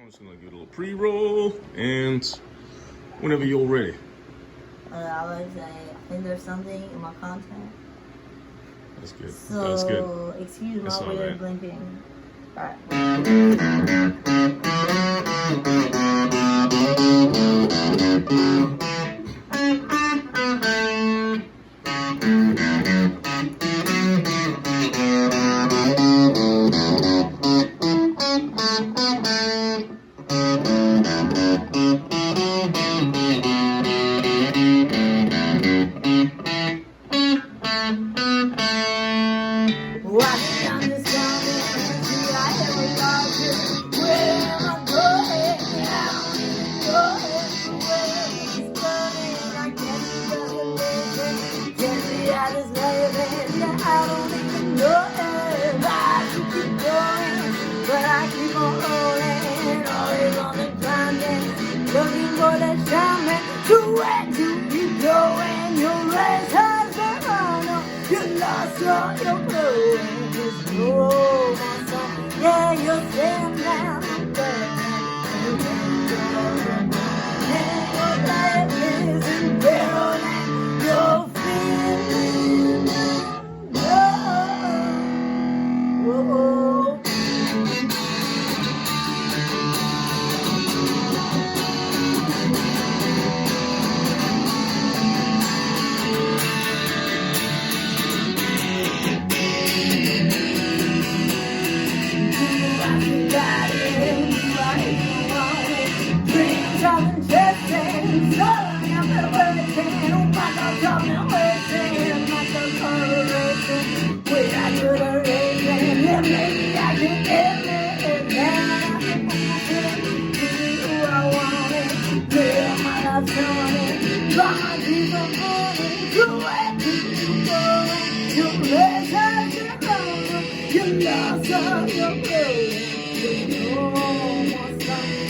I'm just gonna get a little pre-roll, and whenever you're ready. I would say, I think there's something in my content. That's good. So, That's good. Excuse That's my all weird right. blinking. Alright. Watching on the sun, see I have a larger. Where am I going? I don't even know where it's going. I can't see the vision. Can't see how this living. I don't even know it. I should keep going, but I keep on rolling. Always on the climbing, looking for the shaman. So where do you go when your race has been run? You lost all your road. Oh, my son, yeah, you're sitting down there. And your life is in peril and you're feeling oh.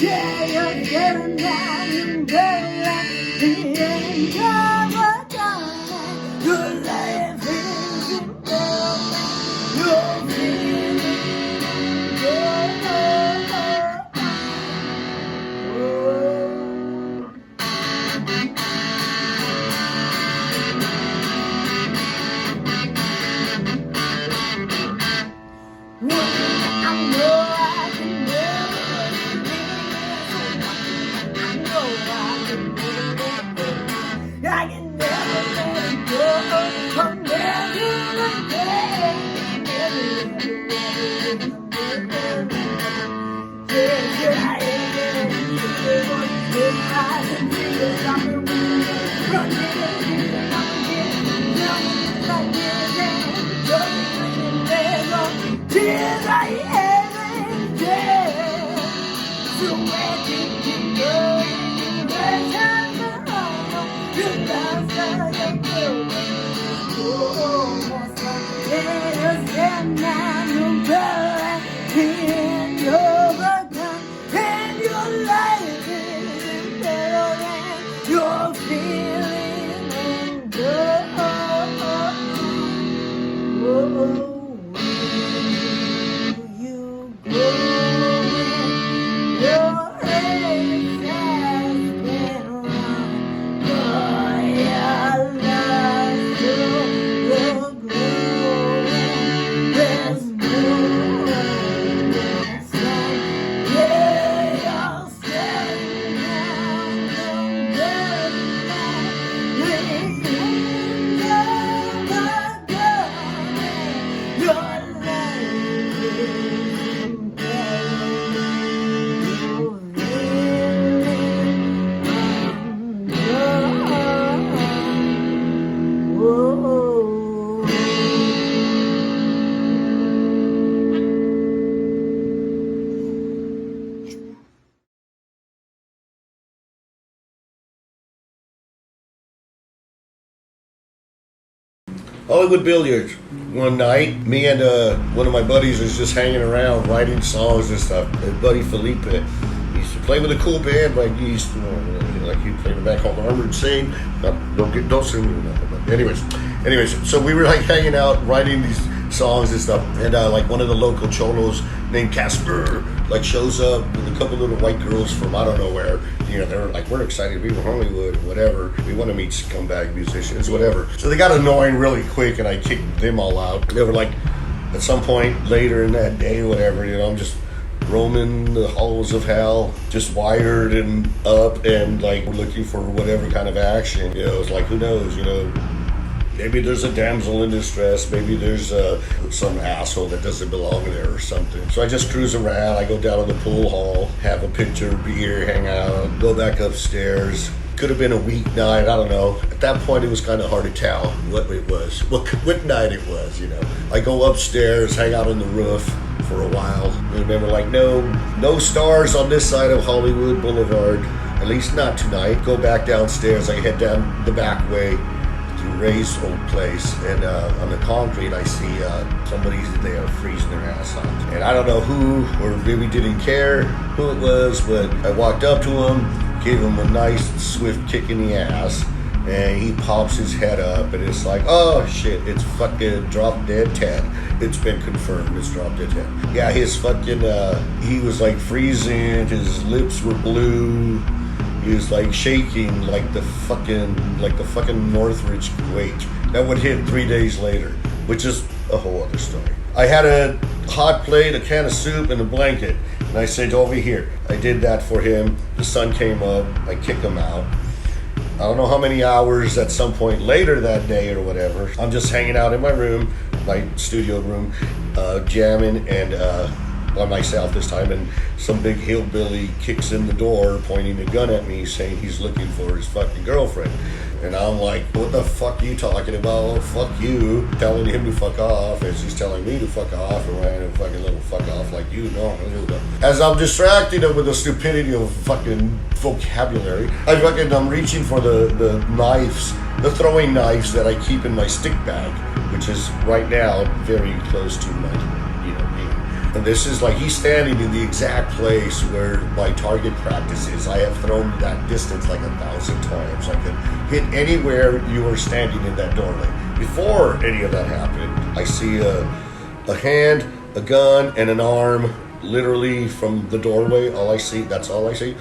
Yeah, you're getting down, you're getting like the end of a time. Your life is in peril, you're feeling I can never let it go. Come tears I haven't shed. So where did you go? Where time to home? You lost all your clothes. Oh, my son, yeah, stand now, no better in overcome. And your life is in peril and you're feeling good. Oh. Hollywood Billiards. One night, me and one of my buddies was just hanging around, writing songs and stuff. My buddy Felipe, he used to play with a cool band, like he used to, like he played in a band called Armored Saint. Don't sue me or nothing. But anyways, so we were like hanging out, writing these songs and stuff. And like one of the local cholos named Casper like shows up with a couple little white girls from I don't know where. You know, they're like, we're excited, we were Hollywood, whatever. We want to meet scumbag musicians, whatever. So they got annoying really quick, and I kicked them all out. They were like, at some point later in that day, whatever, you know, I'm just roaming the halls of hell, just wired and up and like looking for whatever kind of action. You know, it's like, who knows, you know, maybe there's a damsel in distress, maybe there's some asshole that doesn't belong there or something. So I just cruise around, I go down to the pool hall, have a pitcher of beer, hang out, go back upstairs. Could have been a weeknight, I don't know. At that point, it was kind of hard to tell what it was, what night it was, you know. I go upstairs, hang out on the roof for a while. I remember, like, no stars on this side of Hollywood Boulevard, at least not tonight. Go back downstairs, I head down the back way to Ray's old place, and on the concrete, I see somebody's there freezing their ass off. And I don't know who, or maybe didn't care who it was, but I walked up to him, gave him a nice swift kick in the ass, and he pops his head up, and it's like, oh shit, it's fucking Drop Dead Ted. It's been confirmed, it's Drop Dead Ted. Yeah, his fucking, he was like freezing, his lips were blue, he was like shaking like the fucking Northridge quake. That would hit 3 days later, which is a whole other story. I had a hot plate, a can of soup, and a blanket. And I said, over here. I did that for him. The sun came up. I kicked him out. I don't know how many hours at some point later that day or whatever. I'm just hanging out in my room, my studio room, jamming and by myself this time. And some big hillbilly kicks in the door, pointing a gun at me, saying he's looking for his fucking girlfriend. And I'm like, what the fuck are you talking about? Fuck you. Telling him to fuck off as he's telling me to fuck off, and I ain't a fucking little fuck off like you know. As I'm distracting him with the stupidity of fucking vocabulary, I'm reaching for the knives, the throwing knives that I keep in my stick bag, which is right now very close to my, you know, me. And this is like, he's standing in the exact place where my target practice is. I have thrown that distance like 1,000 times. I could hit anywhere you were standing in that doorway. Before any of that happened, I see a hand, a gun, and an arm literally from the doorway. That's all I see.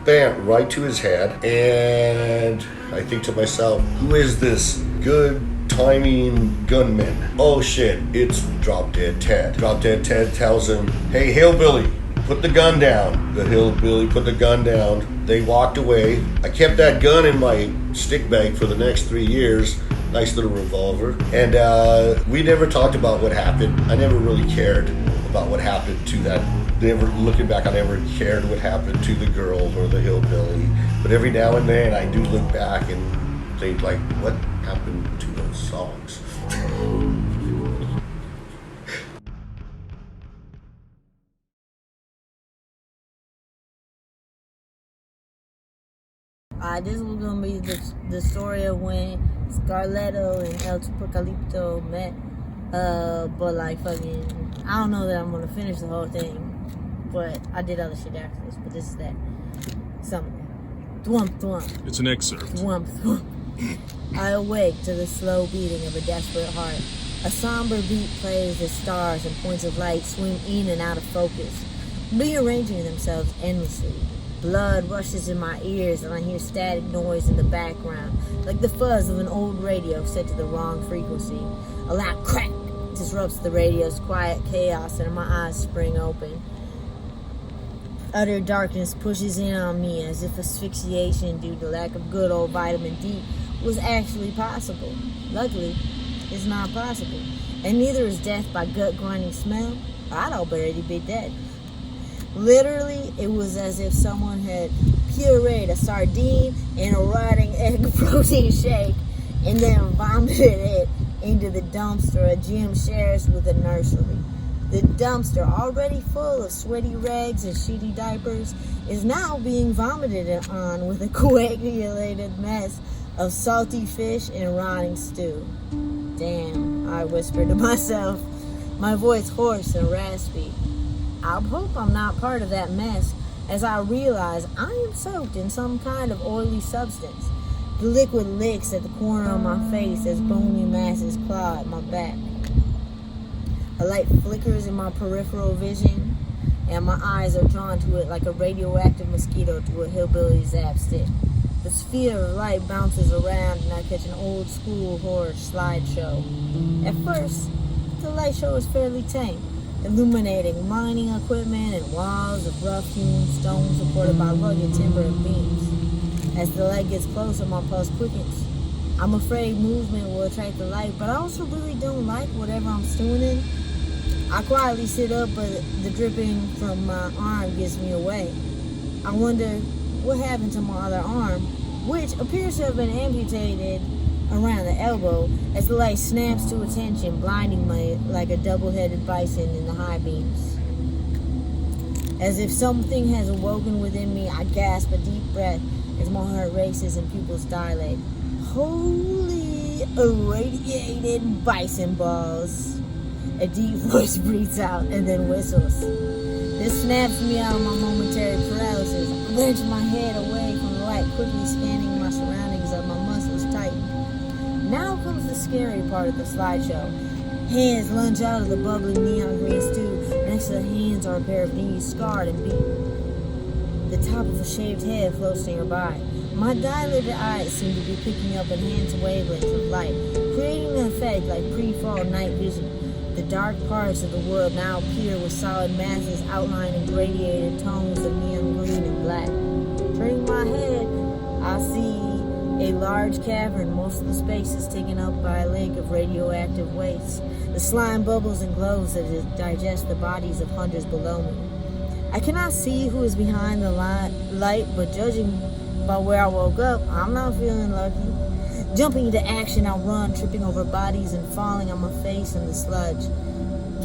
Bam, right to his head. And I think to myself, who is this good timing gunman? Oh shit, it's Drop Dead Ted. Drop Dead Ted tells him, hey, hillbilly, put the gun down. The hillbilly put the gun down. They walked away. I kept that gun in my stick bag for the next 3 years. Nice little revolver. And we never talked about what happened. I never really cared about what happened to that. Looking back, I never cared what happened to the girl or the hillbilly. But every now and then I do look back and think, like, what happened to those songs? This was gonna be the story of when Scarletto and El Chupacalipto met. But like fucking, I don't know that I'm gonna finish the whole thing. But I did other shit after this. But this is that. Something. Thwump, thwump. It's an excerpt. Thwump, thwump. I awake to the slow beating of a desperate heart. A somber beat plays as stars and points of light swing in and out of focus, rearranging themselves endlessly. Blood rushes in my ears and I hear static noise in the background, like the fuzz of an old radio set to the wrong frequency. A loud crack disrupts the radio's quiet chaos and my eyes spring open. Utter darkness pushes in on me as if asphyxiation due to lack of good old vitamin D was actually possible. Luckily, it's not possible. And neither is death by gut-grinding smell. I'd already be dead. Literally, it was as if someone had pureed a sardine in a rotting egg protein shake and then vomited it into the dumpster a gym shares with a nursery. The dumpster, already full of sweaty rags and shitty diapers, is now being vomited on with a coagulated mess of salty fish and rotting stew. Damn, I whispered to myself, my voice hoarse and raspy. I hope I'm not part of that mess, as I realize I am soaked in some kind of oily substance. The liquid licks at the corner of my face as bony masses claw at my back. A light flickers in my peripheral vision, and my eyes are drawn to it like a radioactive mosquito to a hillbilly zap stick. The sphere of light bounces around, and I catch an old school horror slideshow. At first, the light show is fairly tame, illuminating mining equipment and walls of rough-hewn stone supported by rugged timber and beams. As the light gets closer, my pulse quickens. I'm afraid movement will attract the light, but I also really don't like whatever I'm stewing in. I quietly sit up, but the dripping from my arm gets me away. I wonder what happened to my other arm, which appears to have been amputated around the elbow as the light snaps to attention, blinding me like a double-headed bison in the high beams. As if something has awoken within me, I gasp a deep breath as my heart races and pupils dilate. Holy irradiated bison balls. A deep voice breathes out and then whistles. This snaps me out of my momentary paralysis. I wrench my head away from the light, quickly scanning my surroundings as my muscles tighten. Now comes the scary part of the slideshow. Hands lunge out of the bubbling neon green stew. Next to the hands are a pair of knees, scarred and beaten. The top of a shaved head floats nearby. My dilated eyes seem to be picking up enhanced wavelengths of light, creating an effect like pre-fall night vision. The dark parts of the world now appear with solid masses outlined in gradiated tones of neon green and black. Turning my head, I see a large cavern, most of the space is taken up by a lake of radioactive waste. The slime bubbles and glows as it digests the bodies of hunters below me. I cannot see who is behind the light, but judging by where I woke up, I'm not feeling lucky. Jumping into action, I run, tripping over bodies and falling on my face in the sludge.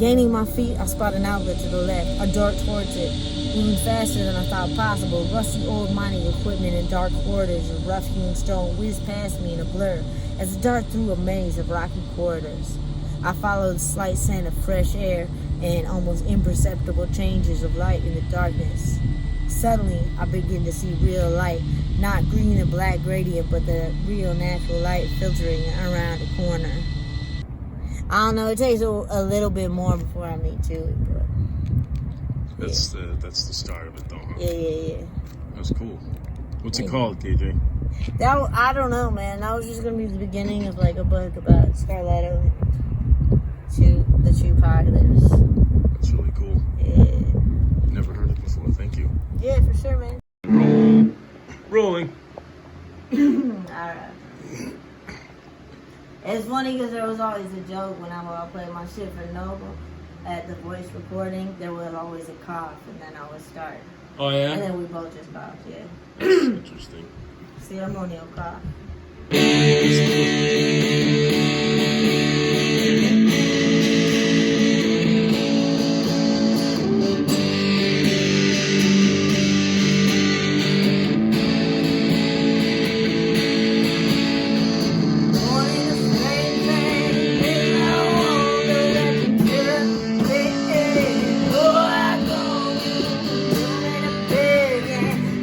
Gaining my feet, I spot an outlet to the left. I dart towards it, moving faster than I thought possible. Rusty old mining equipment and dark corridors of rough-hewn stone whiz past me in a blur as I dart through a maze of rocky corridors. I follow the slight scent of fresh air and almost imperceptible changes of light in the darkness. Suddenly, I begin to see real light, not green and black gradient, but the real natural light filtering around the corner. I don't know, it takes a little bit more before I meet Chuy, but That's the start of it, though. Huh? yeah. That's cool. What's it called, KJ? I don't know, man. That was just gonna be the beginning of like a book about Scarletto and the Chuy Apocalypse. That's really cool. Yeah. Never heard it before. Thank you. Yeah, for sure, man. Rolling. Alright. It's funny because there was always a joke when I would play my shit for Noble at the voice recording. There was always a cough, and then I would start. Oh, yeah? And then we both just coughed, yeah. That's interesting. Ceremonial cough.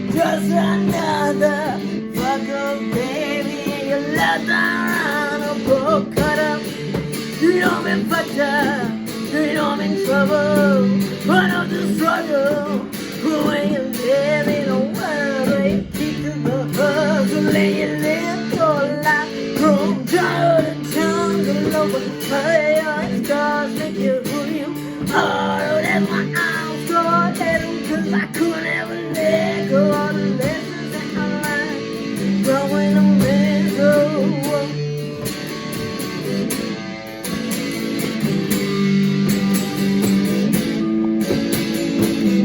Just another fuck up, baby, and you left around a broke cut up. You know I'm in fucked up, you know I'm in trouble. Run up the struggle, when you live in a world where you keep to the hustle and you live your life from childhood to jungle over. Hurry on, stars make you who you are. Oh, that's my arms go head, cause I couldn't ever let go. All the lessons that I learned growing up mental.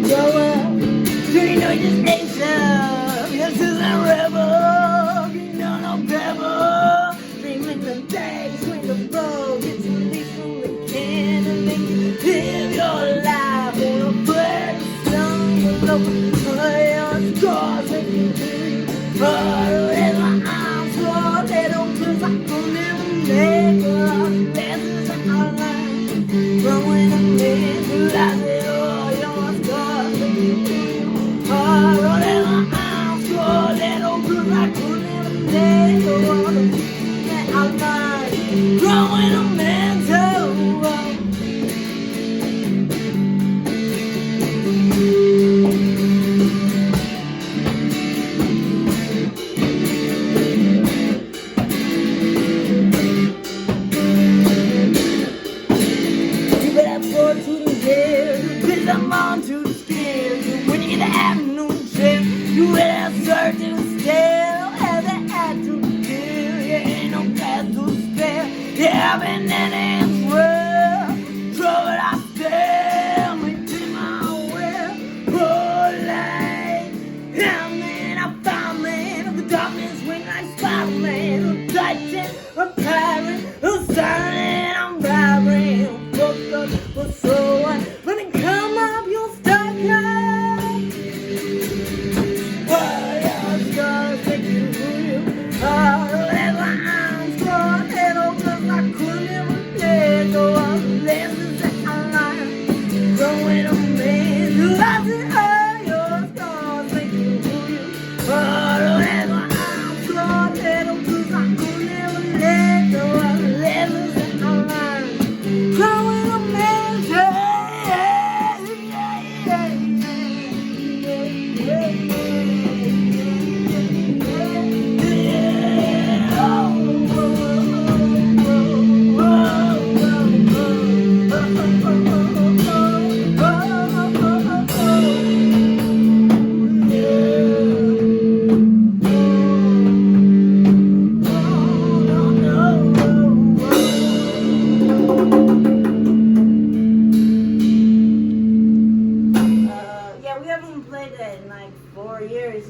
Grow up, you know you just ain't so. This is a rebel, you know no pebble. Dreaming the days when the road gets released from the can and make you live your life on a bird song below. Play on scars make you dream. Oh, there's my arms for little cause I could never make all the lessons that I learned growing up mental. I said, oh, your scars make you dream. Oh, there's my arms for little cause I could never make all the lessons that I learned growing up mental. Ladies, I'm on to the scale. When you get the afternoon shift, you will have certain still have the attitude. Yeah, ain't no path to spare. Yeah, I've been in it well. Trouble I still into my will. Oh, light. And then I found man of the darkness when I Spider-Man. A titan, a pirate, a silent, I'm vibrant. Fucked up, but so what? When it come up, you'll start crying. Well, your scars make you who you are. Whatever I'm strong, head over, I couldn't even let go of the lessons that I learned. Growing a man, lots of all your scars make you who you are. Whatever I'm strong, head over, I couldn't even let go of the lessons that I learned. Growing a man, yeah, yeah, yeah, yeah, yeah, oh, yeah, we haven't played that in like 4 years.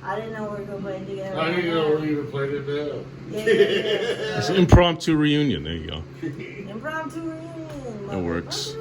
I didn't know we were gonna play it together. I didn't know we even played it now. Yeah. It's an impromptu reunion. There you go. Impromptu reunion. It works.